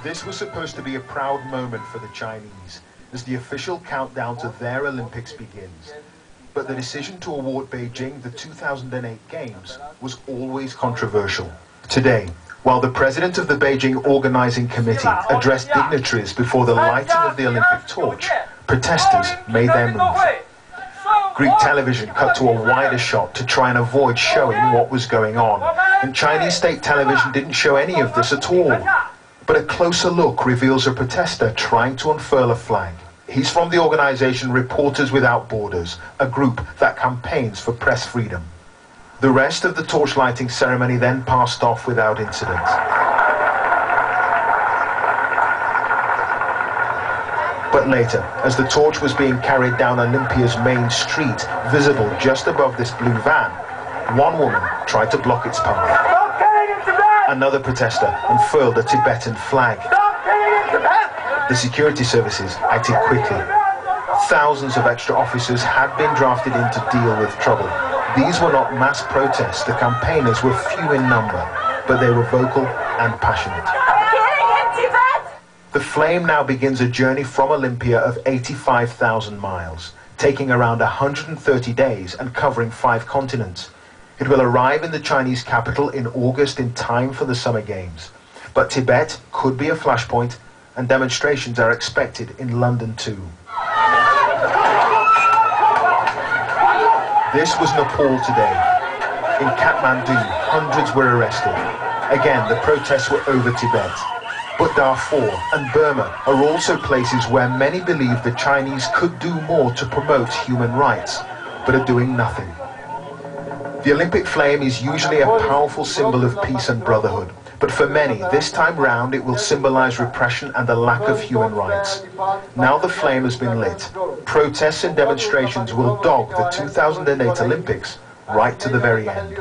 This was supposed to be a proud moment for the Chinese, as the official countdown to their Olympics begins. But the decision to award Beijing the 2008 Games was always controversial. Today, while the president of the Beijing Organizing Committee addressed dignitaries before the lighting of the Olympic torch, protesters made their move. Greek television cut to a wider shot to try and avoid showing what was going on, and Chinese state television didn't show any of this at all. But a closer look reveals a protester trying to unfurl a flag. He's from the organization Reporters Without Borders, a group that campaigns for press freedom. The rest of the torch lighting ceremony then passed off without incident. But later, as the torch was being carried down Olympia's main street, visible just above this blue van, one woman tried to block its path. Another protester unfurled a Tibetan flag. The security services acted quickly. Thousands of extra officers had been drafted in to deal with trouble. These were not mass protests. The campaigners were few in number, but they were vocal and passionate. The flame now begins a journey from Olympia of 85,000 miles, taking around 130 days and covering 5 continents. It will arrive in the Chinese capital in August in time for the Summer Games. But Tibet could be a flashpoint, and demonstrations are expected in London too. This was Nepal today. In Kathmandu, hundreds were arrested. Again, the protests were over Tibet. But Darfur and Burma are also places where many believe the Chinese could do more to promote human rights, but are doing nothing. The Olympic flame is usually a powerful symbol of peace and brotherhood, but for many, this time round it will symbolize repression and the lack of human rights. Now the flame has been lit. Protests and demonstrations will dog the 2008 Olympics right to the very end.